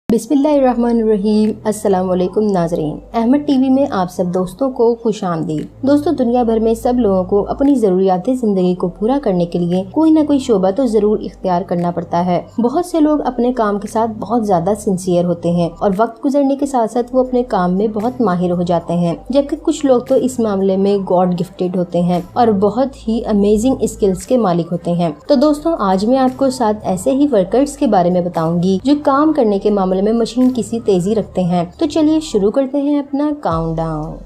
बिस्मिल्लाहिर्रहमानिर्रहीम। अस्सलाम वालेकुम नाजरीन, अहमद टीवी में आप सब दोस्तों को खुशामदीद। दोस्तों, दुनिया भर में सब लोगों को अपनी जरूरियात जिंदगी को पूरा करने के लिए कोई ना कोई शोबा तो जरूर इख्तियार करना पड़ता है। बहुत से लोग अपने काम के साथ बहुत ज्यादा सिंसियर होते हैं और वक्त गुजरने के साथ साथ वो अपने काम में बहुत माहिर हो जाते हैं, जबकि कुछ लोग तो इस मामले में गॉड गिफ्टेड होते हैं और बहुत ही अमेजिंग स्किल्स के मालिक होते हैं। तो दोस्तों, आज मैं आपको 7 ऐसे ही वर्कर्स के बारे में बताऊंगी जो काम करने के मामले में मशीन की सी तेजी रखते हैं। तो चलिए शुरू करते हैं अपना काउंटडाउन।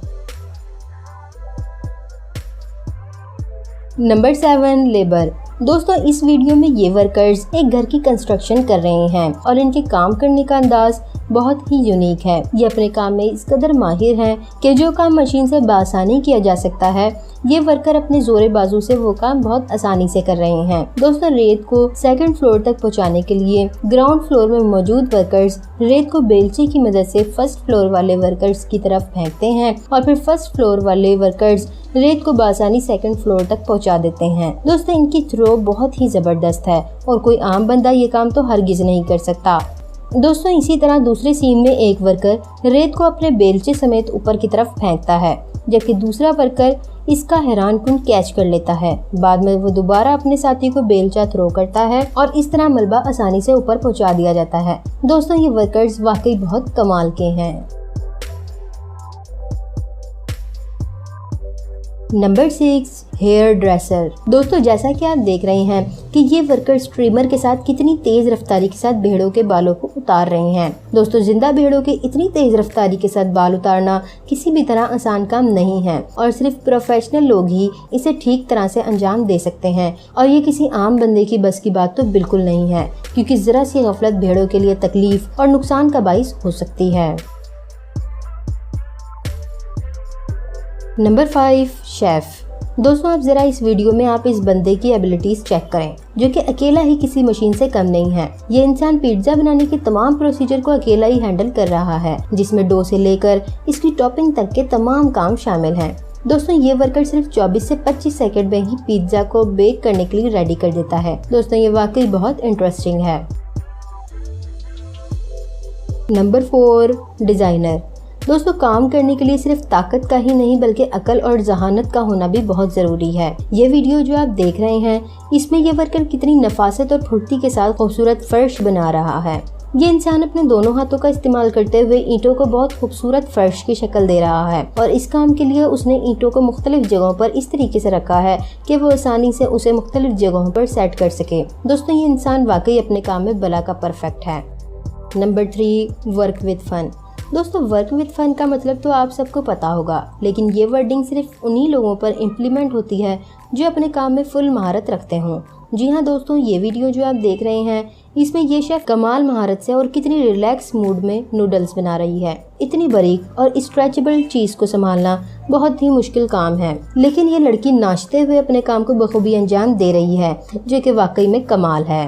Number 7, labour. दोस्तों, इस वीडियो में ये वर्कर्स एक घर की कंस्ट्रक्शन कर रहे हैं और इनके काम करने का अंदाज बहुत ही यूनिक है। ये अपने काम में इस कदर माहिर हैं कि जो काम मशीन से बासानी किया जा सकता है, ये वर्कर अपने जोरे बाजू से वो काम बहुत आसानी से कर रहे हैं। दोस्तों, रेत को सेकंड फ्लोर तक पहुंचाने के लिए ग्राउंड फ्लोर में मौजूद वर्कर्स रेत को बेलचे की मदद से फर्स्ट फ्लोर वाले वर्कर्स की तरफ फेंकते हैं और फिर फर्स्ट फ्लोर वाले वर्कर्स रेत को बासानी सेकंड फ्लोर तक पहुंचा देते हैं। दोस्तों, इनकी थ्रो बहुत ही जबरदस्त है और कोई आम बंदा ये काम तो हरगिज नहीं कर सकता। दोस्तों, इसी तरह दूसरे सीन में एक वर्कर रेत को अपने बेलचे समेत ऊपर की तरफ फेंकता है, जबकि दूसरा वर्कर इसका हैरानकुन कैच कर लेता है। बाद में वो दोबारा अपने साथी को बेलचा थ्रो करता है और इस तरह मलबा आसानी से ऊपर पहुंचा दिया जाता है। दोस्तों, ये वर्कर्स वाकई बहुत कमाल के हैं। Number 6, hairdresser. दोस्तों, जैसा कि आप देख रहे हैं कि ये वर्कर्स ट्रिमर के साथ कितनी तेज रफ्तारी के साथ भेड़ों के बालों को उतार रहे हैं। दोस्तों, जिंदा भेड़ों के इतनी तेज रफ्तारी के साथ बाल उतारना किसी भी तरह आसान काम नहीं है और सिर्फ प्रोफेशनल लोग ही इसे ठीक तरह से अंजाम दे सकते हैं और ये किसी आम बंदे की बस की बात तो बिल्कुल नहीं है, क्योंकि जरा सी गफलत भेड़ों के लिए तकलीफ और नुकसान का बाइस हो सकती है। Number 5, chef. दोस्तों, आप जरा इस वीडियो में आप इस बंदे की एबिलिटीज चेक करें, जो कि अकेला ही किसी मशीन से कम नहीं है। ये इंसान पिज्जा बनाने के तमाम प्रोसीजर को अकेला ही हैंडल कर रहा है, जिसमें डो से लेकर इसकी टॉपिंग तक के तमाम काम शामिल हैं। दोस्तों, ये वर्कर सिर्फ 24 से 25 सेकंड में ही पिज्जा को बेक करने के लिए रेडी कर देता है। दोस्तों, ये वाकई बहुत इंटरेस्टिंग है। Number 4, designer. दोस्तों, काम करने के लिए सिर्फ ताकत का ही नहीं बल्कि अकल और जहानत का होना भी बहुत जरूरी है। ये वीडियो जो आप देख रहे हैं, इसमें ये वर्कर कितनी नफासत और फुर्ती के साथ खूबसूरत फर्श बना रहा है। ये इंसान अपने दोनों हाथों का इस्तेमाल करते हुए ईंटों को बहुत खूबसूरत फर्श की शक्ल दे रहा है और इस काम के लिए उसने ईंटों को मुख्तलिफ जगहों पर इस तरीके से रखा है कि वो आसानी से उसे मुख्तलिफ जगहों पर सेट कर सके। दोस्तों, ये इंसान वाकई अपने काम में बला का परफेक्ट है। Number 3, work with fun. दोस्तों, वर्क विद फन का मतलब तो आप सबको पता होगा, लेकिन ये वर्डिंग सिर्फ उन्हीं लोगों पर इम्प्लीमेंट होती है जो अपने काम में फुल महारत रखते हों। जी हाँ दोस्तों, ये वीडियो जो आप देख रहे हैं, इसमें ये शेफ कमाल महारत से और कितनी रिलैक्स मूड में नूडल्स बना रही है। इतनी बारीक और स्ट्रेचेबल चीज को संभालना बहुत ही मुश्किल काम है, लेकिन ये लड़की नाचते हुए अपने काम को बखूबी अंजाम दे रही है, जो कि वाकई में कमाल है।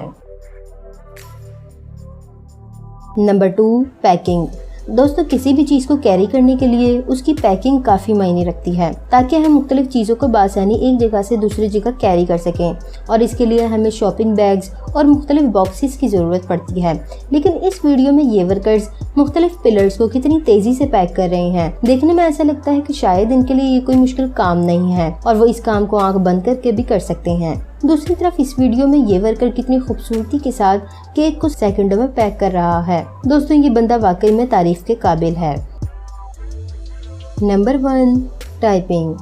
Number 2, packing. दोस्तों, किसी भी चीज़ को कैरी करने के लिए उसकी पैकिंग काफ़ी मायने रखती है, ताकि हम मुख्तलिफ चीज़ों को बासानी एक जगह से दूसरी जगह कैरी कर सकें और इसके लिए हमें शॉपिंग बैग्स और मुख्तलिफ बॉक्सेस की ज़रूरत पड़ती है। लेकिन इस वीडियो में ये वर्कर्स मुख्तलिफ पिलर्स को कितनी तेज़ी से पैक कर रहे हैं, देखने में ऐसा लगता है कि शायद इनके लिए ये कोई मुश्किल काम नहीं है और वो इस काम को आंख बंद करके भी कर सकते हैं। दूसरी तरफ इस वीडियो में ये वर्कर कितनी खूबसूरती के साथ केक को सेकंडों में पैक कर रहा है। दोस्तों, ये बंदा वाकई में तारीफ के काबिल है। Number 1, typing.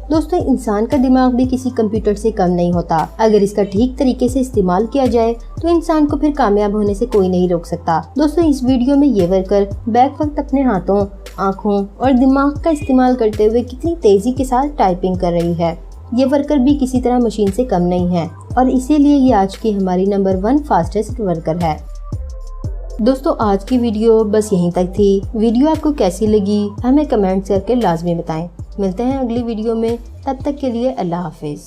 दोस्तों, इंसान का दिमाग भी किसी कंप्यूटर से कम नहीं होता। अगर इसका ठीक तरीके से इस्तेमाल किया जाए तो इंसान को फिर कामयाब होने से कोई नहीं रोक सकता। दोस्तों, इस वीडियो में ये वर्कर बैक वक्त अपने हाथों, आँखों और दिमाग का इस्तेमाल करते हुए कितनी तेजी के साथ टाइपिंग कर रही है। ये वर्कर भी किसी तरह मशीन से कम नहीं है और इसीलिए ये आज की हमारी नंबर 1 फास्टेस्ट वर्कर है। दोस्तों, आज की वीडियो बस यहीं तक थी। वीडियो आपको कैसी लगी हमें कमेंट्स करके लाजमी बताएं। मिलते हैं अगली वीडियो में, तब तक के लिए अल्लाह हाफिज।